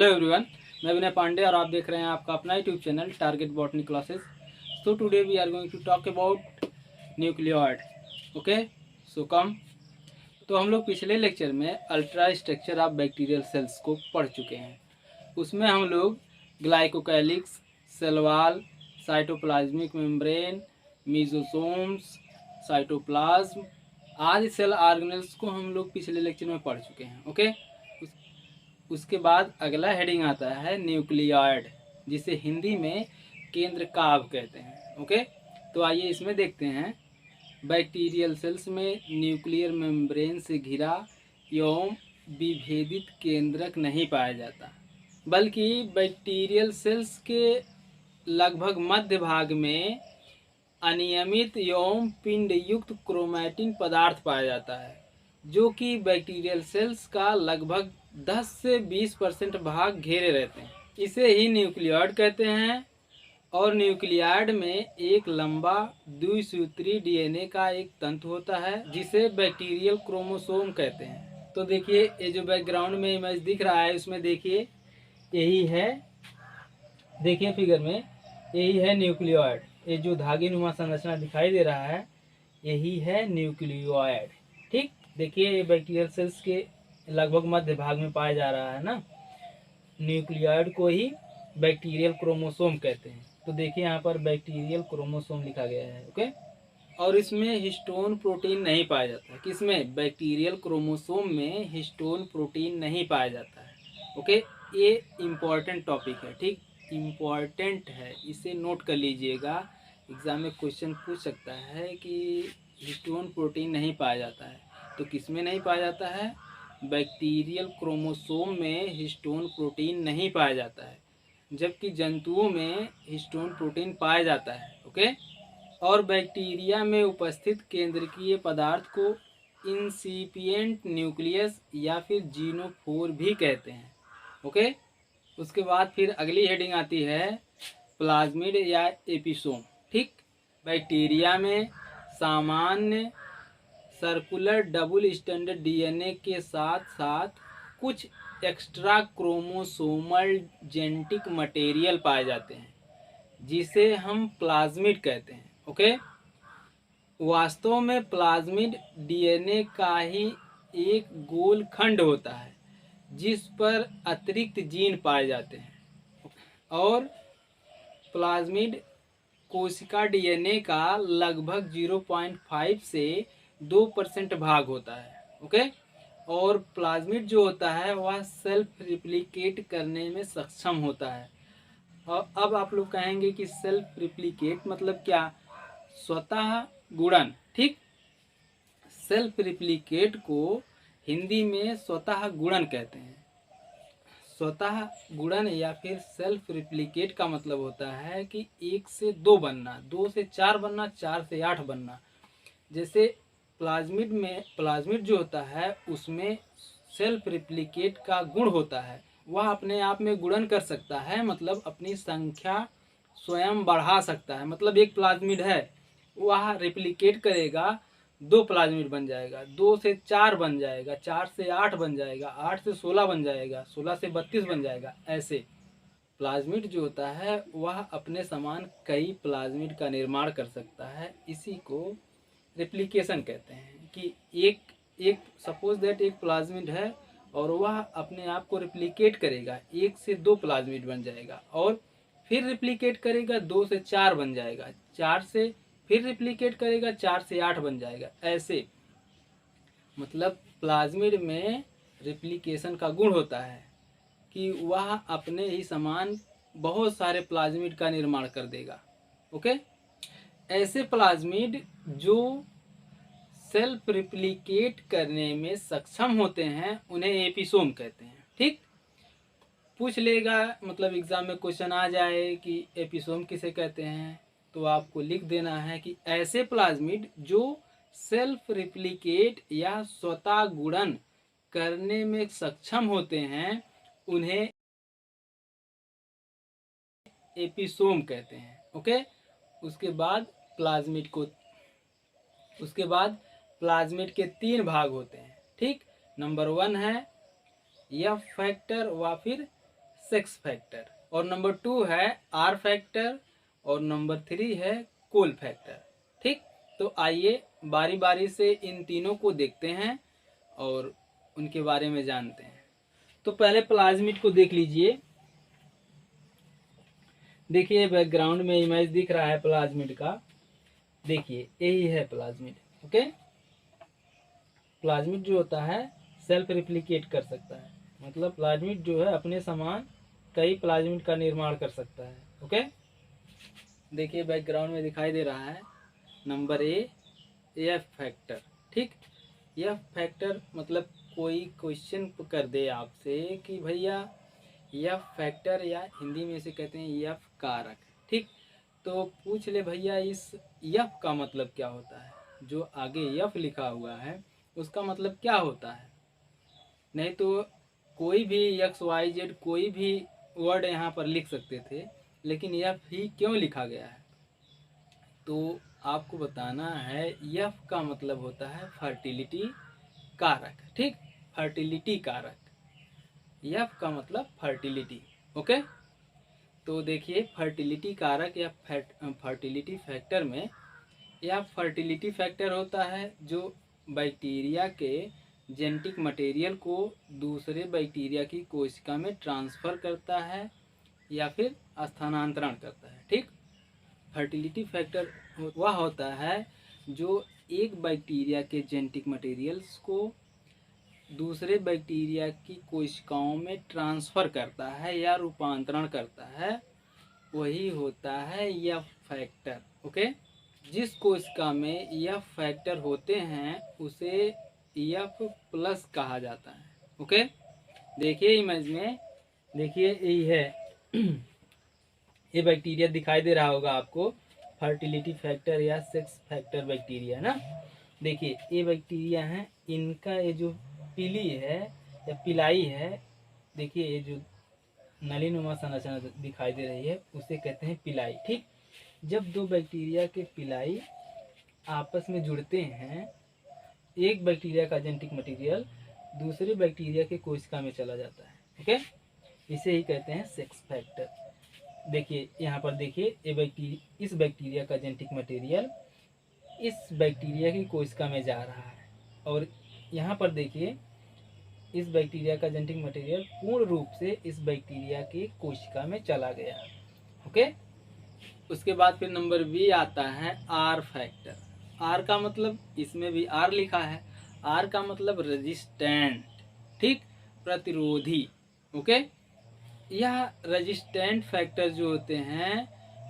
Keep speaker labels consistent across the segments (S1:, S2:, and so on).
S1: Hello everyone, मैं विनय पांडे और आप देख रहे हैं आपका अपना YouTube channel target botany classes. So today we are going to talk about nucleoid. Okay, so come. तो हम लोग पिछले लेक्चर में ultra structure of bacterial cells को पढ़ चुके हैं। उसमें हम लोग glycocalyx, cell wall, cytoplasmic membrane, mesosomes, cytoplasm आदि सेल ऑर्गेनेल्स को हम लोग पिछले लेक्चर में पढ़ चुके हैं। ओके, उसके बाद अगला हेडिंग आता है न्यूक्लियॉइड, जिसे हिंदी में केंद्र काभ कहते हैं। ओके, तो आइए इसमें देखते हैं। बैक्टीरियल सेल्स में न्यूक्लियर मेम्ब्रेन से घिरा एवं विभेदित केंद्रक नहीं पाया जाता, बल्कि बैक्टीरियल सेल्स के लगभग मध्य भाग में अनियमित एवं पिंड युक्त क्रोमैटिन पदार्थ पाया जाता है, जो कि बैक्टीरियल सेल्स का लगभग 10 से 20% भाग घेरे रहते हैं। इसे ही न्यूक्लियॉइड कहते हैं। और न्यूक्लियॉइड में एक लंबा द्विसूत्री डीएनए का एक तंतु होता है, जिसे बैक्टीरियल क्रोमोसोम कहते हैं। तो देखिए, ये जो बैकग्राउंड में इमेज दिख रहा है, उसमें देखिए यही है, देखिए फिगर में यही है न्यूक्लियॉइड। ये जो धागे नुमा संरचना दिखाई दे रहा है, यही है न्यूक्लियॉइड। ठीक, देखिए ये बैक्टीरियल सेल्स के लगभग मध्य भाग में पाया जा रहा है ना। न्यूक्लियॉइड को ही बैक्टीरियल क्रोमोसोम कहते हैं। तो देखिए यहाँ पर बैक्टीरियल क्रोमोसोम लिखा गया है। ओके, और इसमें हिस्टोन प्रोटीन नहीं पाया जाता है। किसमें? बैक्टीरियल क्रोमोसोम में हिस्टोन प्रोटीन नहीं पाया जाता है। ओके, ये इम्पॉर्टेंट टॉपिक है। ठीक, इम्पॉर्टेंट है, इसे नोट कर लीजिएगा। एग्जाम में क्वेश्चन पूछ सकता है कि हिस्टोन प्रोटीन नहीं पाया जाता है, तो किस में नहीं पाया जाता है? बैक्टीरियल क्रोमोसोम में हिस्टोन प्रोटीन नहीं पाया जाता है, जबकि जंतुओं में हिस्टोन प्रोटीन पाया जाता है। ओके, और बैक्टीरिया में उपस्थित केंद्रकीय पदार्थ को इंसिपिएंट न्यूक्लियस या फिर जीनोफोर भी कहते हैं। ओके, उसके बाद फिर अगली हेडिंग आती है प्लाज्मिड या एपिसोम। ठीक, बैक्टीरिया में सामान्य सर्कुलर डबल स्टैंडर्ड डीएनए के साथ साथ कुछ एक्स्ट्रा क्रोमोसोमल जेनेटिक मटेरियल पाए जाते हैं, जिसे हम प्लाज्मिड कहते हैं। ओके, वास्तव में प्लाज्मिड डीएनए का ही एक गोल खंड होता है, जिस पर अतिरिक्त जीन पाए जाते हैं। और प्लाज्मिड कोशिका डीएनए का लगभग 0.5 से 2% भाग होता है। ओके, और प्लाज्मिड जो होता है वह सेल्फ रिप्लिकेट करने में सक्षम होता है। और अब आप लोग कहेंगे कि सेल्फ रिप्लिकेट मतलब क्या? स्वतः गुणन। ठीक, सेल्फ रिप्लिकेट को हिंदी में स्वतः गुणन कहते हैं। स्वतः गुणन या फिर सेल्फ रिप्लिकेट का मतलब होता है कि 1 से 2 बनना, 2 से 4 बनना, 4 से 8 बनना। जैसे प्लाज्मिड जो होता है उसमें सेल्फ रिप्लिकेट का गुण होता है। वह अपने आप में गुणन कर सकता है, मतलब अपनी संख्या स्वयं बढ़ा सकता है। मतलब एक प्लाज्मिड है, वह रिप्लिकेट करेगा, 2 प्लाज्मिड बन जाएगा, 2 से 4 बन जाएगा, 4 से 8 बन जाएगा, 8 से 16 बन जाएगा, 16 से 32 बन जाएगा। ऐसे प्लाज्मिड जो होता है वह अपने समान कई प्लाज्मिड का निर्माण कर सकता है। इसी को रेप्लिकेशन कहते हैं कि एक सपोज दैट एक प्लाज्मिड है और वह अपने आप को रिप्लिकेट करेगा, 1 से 2 प्लाज्मिड बन जाएगा, और फिर रिप्लिकेट करेगा, 2 से 4 बन जाएगा, 4 से फिर रिप्लिकेट करेगा, 4 से 8 बन जाएगा। ऐसे मतलब प्लाज्मिड में रिप्लिकेशन का गुण होता है कि वह अपने ही समान बहुत सारे प्लाज्मिड का निर्माण कर देगा। ओके, ऐसे प्लाज्मिड जो सेल्फ रिप्लिकेट करने में सक्षम होते हैं उन्हें एपिसोम कहते हैं। ठीक, पूछ लेगा, मतलब एग्जाम में क्वेश्चन आ जाए कि एपिसोम किसे कहते हैं, तो आपको लिख देना है कि ऐसे प्लाज्मिड जो सेल्फ रिप्लिकेट या स्वतः गुणन करने में सक्षम होते हैं उन्हें एपिसोम कहते हैं। ओके, उसके बाद प्लाज्मिड के 3 भाग होते हैं। ठीक, नंबर 1 है एफ फैक्टर व फिर सेक्स फैक्टर, और नंबर 2 है आर फैक्टर, और नंबर 3 है कोल फैक्टर। ठीक, तो आइए बारी बारी से इन तीनों को देखते हैं और उनके बारे में जानते हैं। तो पहले प्लाज्मिड को देख लीजिए। देखिए बैकग्राउंड में इमेज दिख रहा है प्लाज्मिड का, देखिए यही है प्लाज्मिड। ओके, प्लाज्मिड जो होता है सेल्फ रिप्लिकेट कर सकता है, मतलब प्लाज्मिड जो है अपने समान कई प्लाज्मिड का निर्माण कर सकता है। ओके, देखिए बैकग्राउंड में दिखाई दे रहा है नंबर ए एफ फैक्टर। ठीक, एफ फैक्टर मतलब कोई क्वेश्चन कर दे आपसे कि भैया एफ फैक्टर, या हिंदी में इसे कहते हैं एफ कारक। ठीक, तो पूछ ले भैया इस एफ का मतलब क्या होता है, जो आगे एफ लिखा हुआ है उसका मतलब क्या होता है। नहीं तो कोई भी एक्स वाई जेड कोई भी वर्ड यहाँ पर लिख सकते थे, लेकिन एफ ही क्यों लिखा गया है। तो आपको बताना है एफ का मतलब होता है फर्टिलिटी कारक। ठीक, फर्टिलिटी कारक, एफ का मतलब फर्टिलिटी। ओके, तो देखिए फर्टिलिटी कारक या फर्टिलिटी फैक्टर में, या फर्टिलिटी फैक्टर होता है जो बैक्टीरिया के जेनेटिक मटेरियल को दूसरे बैक्टीरिया की कोशिका में ट्रांसफ़र करता है या फिर स्थानांतरण करता है। ठीक, फर्टिलिटी फैक्टर वह होता है जो एक बैक्टीरिया के जेनेटिक मटेरियल्स को दूसरे बैक्टीरिया की कोशिकाओं में ट्रांसफ़र करता है या रूपांतरण करता है, वही होता है यह फैक्टर। ओके, जिस कोशिका में यह फैक्टर होते हैं उसे एफ प्लस कहा जाता है। ओके, देखिए इमेज में, देखिए यही है ये बैक्टीरिया दिखाई दे रहा होगा आपको, फर्टिलिटी फैक्टर या सेक्स फैक्टर बैक्टीरिया ना। देखिए ये बैक्टीरिया हैं, इनका ये जो पीली है या पिलाई है, देखिए ये जो नलीनुमा संरचना दिखाई दे रही है उसे कहते हैं पिलाई। ठीक, जब दो बैक्टीरिया के पिलाई आपस में जुड़ते हैं, एक बैक्टीरिया का जेनेटिक मटेरियल दूसरे बैक्टीरिया के कोशिका में चला जाता है। ओके, इसे ही कहते हैं सेक्स फैक्टर। देखिए यहाँ पर देखिए इस बैक्टीरिया का जेनेटिक मटेरियल इस बैक्टीरिया की कोशिका में जा रहा है, और यहाँ पर देखिए इस बैक्टीरिया का जेनेटिक मटेरियल पूर्ण रूप से इस बैक्टीरिया की कोशिका में चला गया। ओके, उसके बाद फिर नंबर बी आता है आर फैक्टर। आर का मतलब, इसमें भी आर लिखा है, आर का मतलब रेजिस्टेंट। ठीक, प्रतिरोधी। ओके, यह रेजिस्टेंट फैक्टर जो होते हैं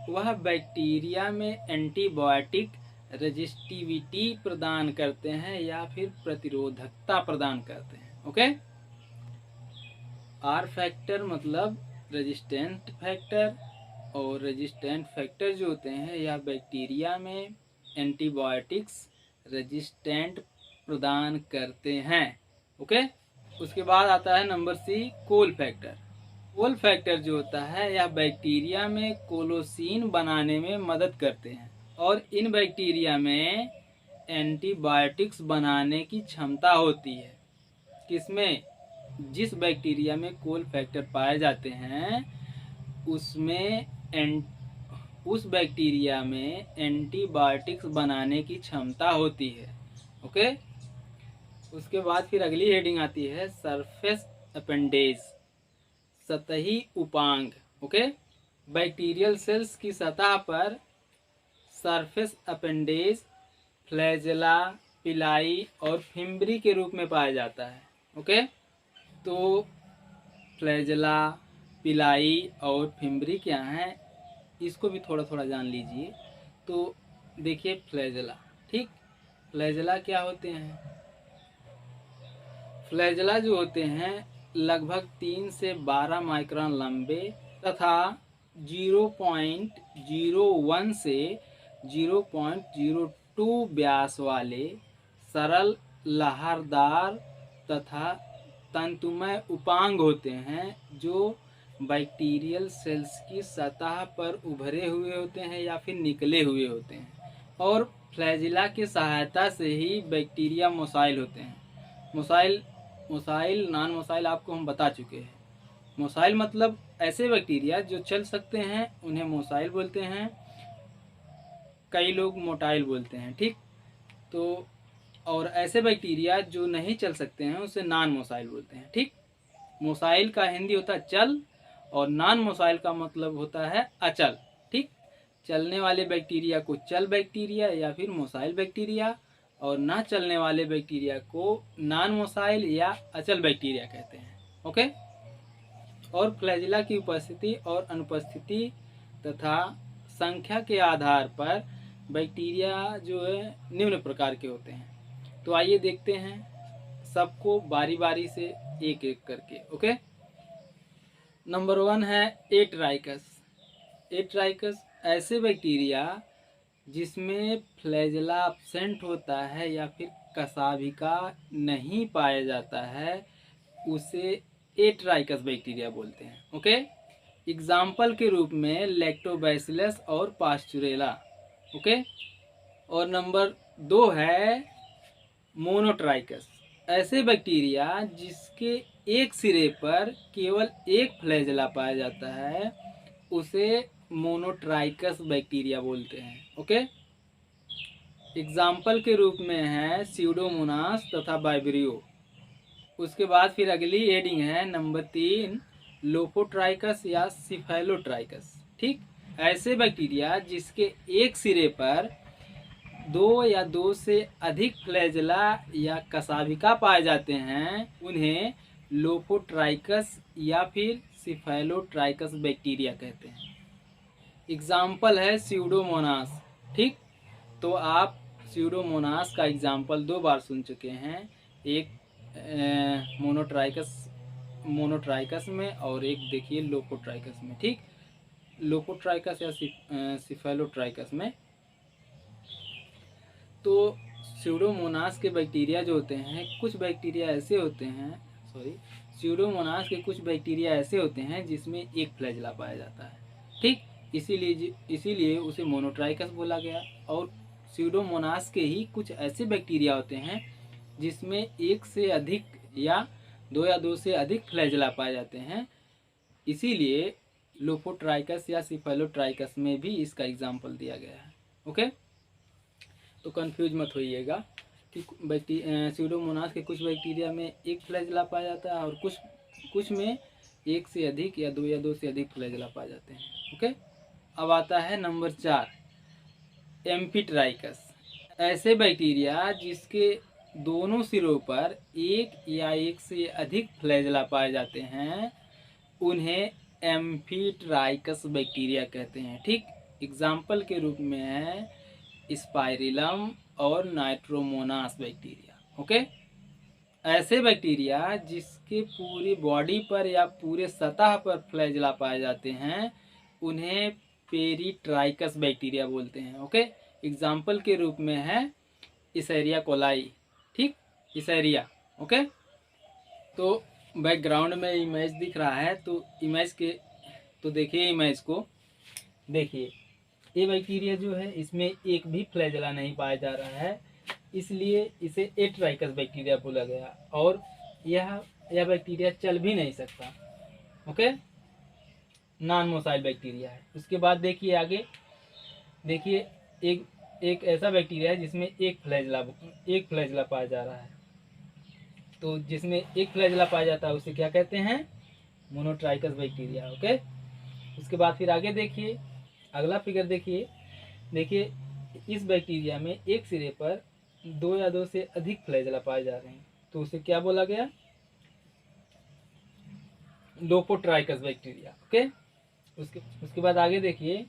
S1: वह बैक्टीरिया में एंटीबायोटिक रेजिस्टिविटी प्रदान करते हैं या फिर प्रतिरोधकता प्रदान करते हैं। ओके, आर फैक्टर मतलब रेजिस्टेंट फैक्टर, और रेजिस्टेंट फैक्टर जो होते हैं यह बैक्टीरिया में एंटीबायोटिक्स रेजिस्टेंट प्रदान करते हैं। ओके, उसके बाद आता है नंबर सी कोल फैक्टर। कोल फैक्टर जो होता है यह बैक्टीरिया में कोलोसिन बनाने में मदद करते हैं, और इन बैक्टीरिया में एंटीबायोटिक्स बनाने की क्षमता होती है। किसमें, जिस बैक्टीरिया में कोल फैक्टर पाए जाते हैं उसमें उस बैक्टीरिया में एंटीबायोटिक्स बनाने की क्षमता होती है। ओके, उसके बाद फिर अगली हेडिंग आती है सरफेस अपेंडेज, सतही उपांग। ओके, बैक्टीरियल सेल्स की सतह पर सरफेस अपेंडेज फ्लैजेला, पिलाई और फिम्बरी के रूप में पाया जाता है। ओके, तो फ्लैजेला, पिलाई और फिम्बरी क्या हैं, इसको भी थोड़ा थोड़ा जान लीजिए। तो देखिए फ्लैजेला। ठीक, फ्लैजेला क्या होते हैं, फ्लैजेला जो होते हैं लगभग 3 से 12 माइक्रोन लंबे तथा 0.01 से 0.02 व्यास वाले सरल लहरदार तथा तंतुमय उपांग होते हैं, जो बैक्टीरियल सेल्स की सतह पर उभरे हुए होते हैं या फिर निकले हुए होते हैं, और फ्लैजिला की सहायता से ही बैक्टीरिया मोसाइल होते हैं। मोसाइल नॉन मोसाइल आपको हम बता चुके हैं। मोसाइल मतलब ऐसे बैक्टीरिया जो चल सकते हैं उन्हें मोसाइल बोलते हैं, कई लोग मोटाइल बोलते हैं। ठीक, तो और ऐसे बैक्टीरिया जो नहीं चल सकते हैं उसे नॉन मोसाइल बोलते हैं। ठीक, मोसाइल का हिंदी होता है चल और नॉन मोसाइल का मतलब होता है अचल। ठीक, चलने वाले बैक्टीरिया को चल बैक्टीरिया या फिर मोसाइल बैक्टीरिया, और ना चलने वाले बैक्टीरिया को नॉन मोसाइल या अचल बैक्टीरिया कहते हैं। ओके, और फ्लैजिला की उपस्थिति और अनुपस्थिति तथा संख्या के आधार पर बैक्टीरिया जो है निम्न प्रकार के होते हैं। तो आइए देखते हैं सबको बारी बारी से एक एक करके। ओके, नंबर 1 है एट्राइकस। एट्राइकस ऐसे बैक्टीरिया जिसमें फ्लैजिला एब्सेंट होता है या फिर कसाभिका नहीं पाया जाता है उसे एट्राइकस बैक्टीरिया बोलते हैं। ओके, एग्जाम्पल के रूप में लैक्टोबैसिलस और पास्चुरेला। ओके, और नंबर 2 है मोनोट्राइकस। ऐसे बैक्टीरिया जिसके एक सिरे पर केवल एक फ्लैजिला पाया जाता है उसे मोनोट्राइकस बैक्टीरिया बोलते हैं। ओके, एग्जाम्पल के रूप में है स्यूडोमोनास तथा वाइब्रियो। उसके बाद फिर अगली हेडिंग है नंबर 3 लोफोट्राइकस या सिफेलोट्राइकस। ठीक, ऐसे बैक्टीरिया जिसके एक सिरे पर 2 या 2 से अधिक फ्लैजिला या कसाभिका पाए जाते हैं उन्हें लोफोट्राइकस या फिर सिफेलोट्राइकस बैक्टीरिया कहते हैं। एग्जाम्पल है स्यूडोमोनास। ठीक, तो आप स्यूडोमोनास का एग्जाम्पल 2 बार सुन चुके हैं, एक मोनोट्राइकस में और एक देखिए लोफोट्राइकस में। ठीक, लोफोट्राइकस या सिफेलोट्राइकस में। तो स्यूडोमोनास के बैक्टीरिया जो होते हैं कुछ बैक्टीरिया ऐसे होते हैं स्यूडोमोनास के कुछ बैक्टीरिया ऐसे होते हैं जिसमें एक फ्लैजिला पाया जाता है। ठीक, इसीलिए उसे मोनोट्राइकस बोला गया। और स्यूडोमोनास के ही कुछ ऐसे बैक्टीरिया होते हैं जिसमें एक से अधिक या 2 से अधिक फ्लैजिला पाए जाते हैं, इसीलिए लोफोट्राइकस या सिफेलोट्राइकस में भी इसका एग्जाम्पल दिया गया है। ओके, तो कंफ्यूज मत होइएगा कि स्यूडोमोनास के कुछ बैक्टीरिया में एक फ्लैजिला पाया जाता है और कुछ में एक से अधिक या 2 से अधिक फ्लैजिला पाए जाते हैं। ओके, अब आता है नंबर 4 एम्फीट्राइकस। ऐसे बैक्टीरिया जिसके दोनों सिरों पर एक या एक से अधिक फ्लैजिला पाए जाते हैं उन्हें एम्फीट्राइकस बैक्टीरिया कहते हैं। ठीक, एग्जाम्पल के रूप में है स्पाइरिलम और नाइट्रोमोनास बैक्टीरिया। ओके, ऐसे बैक्टीरिया जिसके पूरी बॉडी पर या पूरे सतह पर फ्लैजिला पाए जाते हैं उन्हें पेरीट्राइकस बैक्टीरिया बोलते हैं। ओके, एग्जाम्पल के रूप में है इसेरिया कोलाई। ठीक, इसेरिया। ओके, तो बैकग्राउंड में इमेज दिख रहा है, तो इमेज के तो देखिए, इमेज को देखिए, ये बैक्टीरिया जो है इसमें एक भी फ्लैजिला नहीं पाया जा रहा है, इसलिए इसे एट्राइकस बैक्टीरिया बोला गया। और यह बैक्टीरिया चल भी नहीं सकता। ओके, नॉन मोसाइल बैक्टीरिया है। उसके बाद देखिए आगे, देखिए एक ऐसा बैक्टीरिया है जिसमें एक फ्लैजिला पाया जा रहा है। तो जिसमें एक फ्लैजिला पाया जाता है उसे क्या कहते हैं? Monotrichous bacteria. ओके, उसके बाद फिर आगे देखिए, अगला फिगर देखिए इस बैक्टीरिया में एक सिरे पर 2 या 2 से अधिक फ्लैजिला पाए जा रहे हैं, तो उसे क्या बोला गया? Lophotrichous bacteria. ओके, उसके बाद आगे देखिए,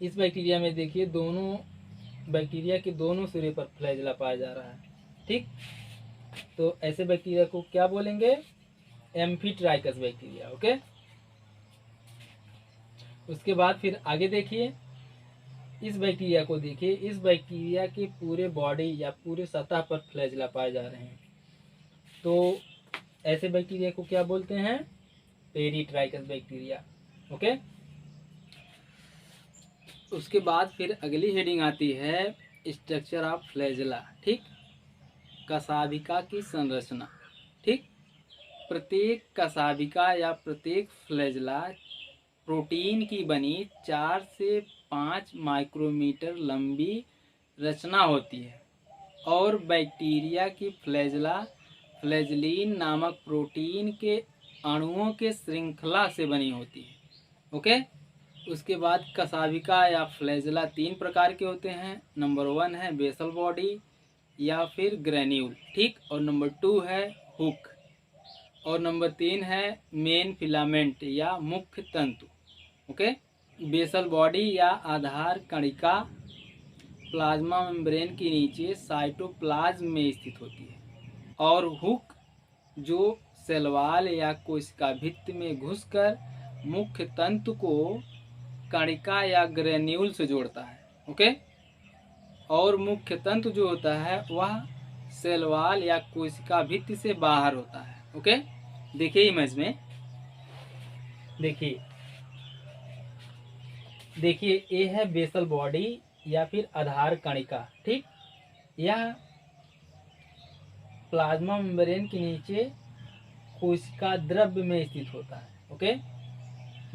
S1: इस बैक्टीरिया में देखिए दोनों बैक्टीरिया के दोनों सिरे पर फ्लैजिला पाया जा रहा है। ठीक, तो ऐसे बैक्टीरिया को क्या बोलेंगे? Amphitrichous bacteria. ओके, उसके बाद फिर आगे देखिए, इस बैक्टीरिया को देखिए, इस बैक्टीरिया के पूरे बॉडी या पूरे सतह पर फ्लैजिला पाए जा रहे हैं, तो ऐसे बैक्टीरिया को क्या बोलते हैं? Peritrichous bacteria. ओके, उसके बाद फिर अगली हेडिंग आती है स्ट्रक्चर ऑफ फ्लैजिला। ठीक, कसाभिका की संरचना। ठीक, प्रत्येक कशाभिका या प्रत्येक फ्लैजेला प्रोटीन की बनी 4 से 5 माइक्रोमीटर लंबी रचना होती है और बैक्टीरिया की फ्लैजेला फ्लैजेलिन नामक प्रोटीन के अणुओं के श्रृंखला से बनी होती है। ओके, उसके बाद कशाभिका या फ्लैजेला 3 प्रकार के होते हैं। नंबर 1 है बेसल बॉडी या फिर ग्रेन्यूल, ठीक, और नंबर 2 है हुक, और नंबर 3 है मेन फिलामेंट या मुख्य तंतु। ओके, बेसल बॉडी या आधार कणिका प्लाज्मा मेम्ब्रेन के नीचे साइटोप्लाज्म में स्थित होती है और हुक जो सेल वॉल या कोशिका भित्ति में घुसकर मुख्य तंतु को कणिका या ग्रेन्यूल से जोड़ता है। ओके, और मुख्य तंतु जो होता है वह सेल वॉल या कोशिका भित्ति से बाहर होता है। ओके, देखिए इमेज में, देखिए ये है बेसल बॉडी या फिर आधार कणिका, ठीक। यह प्लाज्मा मेम्ब्रेन के नीचे कोशिका द्रव्य में स्थित होता है। ओके,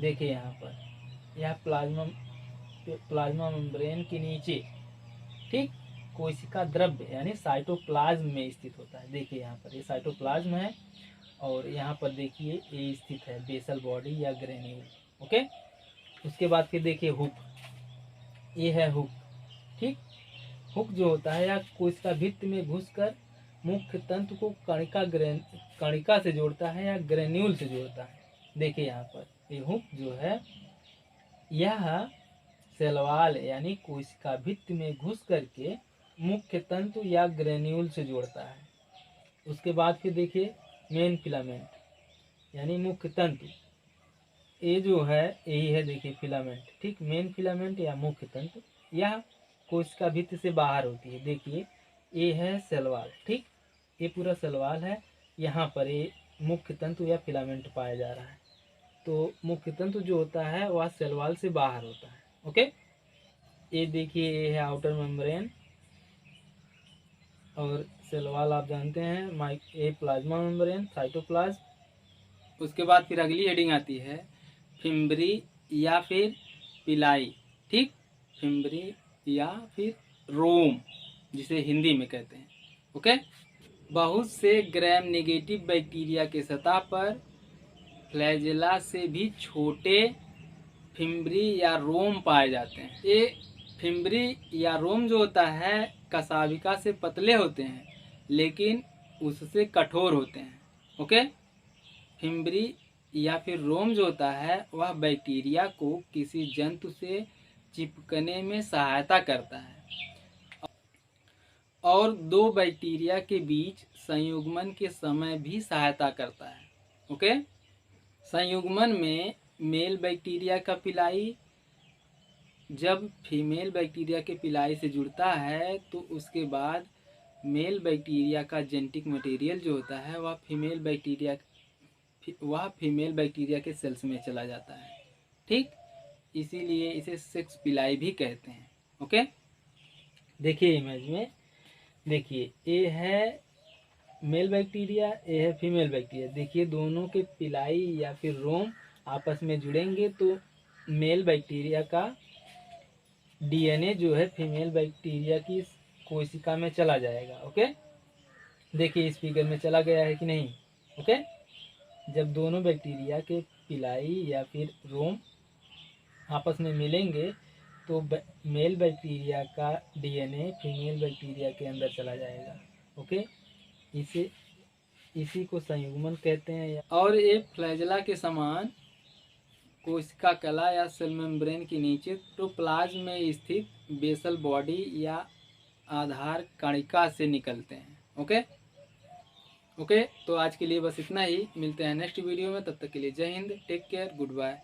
S1: देखिए यहाँ पर यह प्लाज्मा मेम्ब्रेन के नीचे, ठीक, कोशिका द्रव्य यानी साइटोप्लाज्म में स्थित होता है। देखिए यहाँ पर ये साइटोप्लाज्म है और यहाँ पर देखिए ये स्थित है बेसल बॉडी या ग्रेन्यूल। ओके, उसके बाद फिर देखिए हुक, ये है हुक, ठीक। हुक जो होता है या कोशिका भित्ति में घुसकर मुख्य तंतु को कणिका से जोड़ता है या ग्रेन्यूल से जोड़ता है। देखिए यहाँ पर ये हुक जो है यह सेल वॉल यानी कोशिका भित्ति में घुस करके मुख्य तंतु या ग्रेन्यूल से जोड़ता है। उसके बाद फिर देखिए मेन फिलामेंट यानी मुख्य तंतु, ये जो है यही है, देखिए फिलामेंट, ठीक। मेन फिलामेंट या मुख्य तंतु यह कोशिका भित्ति से बाहर होती है। देखिए ये है सेल वॉल, ठीक, ये पूरा सेल वॉल है, यहाँ पर ये मुख्य तंतु या फिलामेंट पाया जा रहा है। तो मुख्य तंतु जो होता है वह सेल वॉल से बाहर होता है। ओके, ये देखिए ये है आउटर मेम्ब्रेन और सेल वॉल आप जानते हैं, ये प्लाज्मा मेम्ब्रेन साइटोप्लाज्म। उसके बाद फिर अगली हेडिंग आती है फिम्ब्री या फिर पिलाई, ठीक, फिम्ब्री या फिर रोम जिसे हिंदी में कहते हैं। ओके, बहुत से ग्राम नेगेटिव बैक्टीरिया के सतह पर फ्लैजेला से भी छोटे फिम्ब्री या रोम पाए जाते हैं। ये फिम्ब्री या रोम जो होता है कशाभिका से पतले होते हैं लेकिन उससे कठोर होते हैं। ओके, फिम्ब्री या फिर रोम जो होता है वह बैक्टीरिया को किसी जंतु से चिपकने में सहायता करता है और दो बैक्टीरिया के बीच संयुग्मन के समय भी सहायता करता है। ओके, संयुग्मन में मेल बैक्टीरिया का पिलाई जब फीमेल बैक्टीरिया के पिलाई से जुड़ता है तो उसके बाद मेल बैक्टीरिया का जेनेटिक मटेरियल जो होता है वह फीमेल बैक्टीरिया के सेल्स में चला जाता है, ठीक, इसीलिए इसे सेक्स पिलाई भी कहते हैं। ओके, देखिए इमेज में, देखिए ये है मेल बैक्टीरिया, ये है फीमेल बैक्टीरिया। देखिए दोनों के पिलाई या फिर रोम आपस में जुड़ेंगे तो मेल बैक्टीरिया का डीएनए जो है फीमेल बैक्टीरिया की कोशिका में चला जाएगा। ओके, देखिए इस फिगर में चला गया है कि नहीं। ओके, जब दोनों बैक्टीरिया के पिलाई या फिर रोम आपस में मिलेंगे तो मेल बैक्टीरिया का डीएनए फीमेल बैक्टीरिया के अंदर चला जाएगा। ओके, इसी को संयुग्मन कहते हैं। और ये फ्लैजेला के समान कोशिका कला या सेल मेम्ब्रेन के नीचे साइटोप्लाज्म में स्थित बेसल बॉडी या आधार कणिका से निकलते हैं। ओके, तो आज के लिए बस इतना ही, मिलते हैं नेक्स्ट वीडियो में, तब तक के लिए Jai Hind, take care, good bye.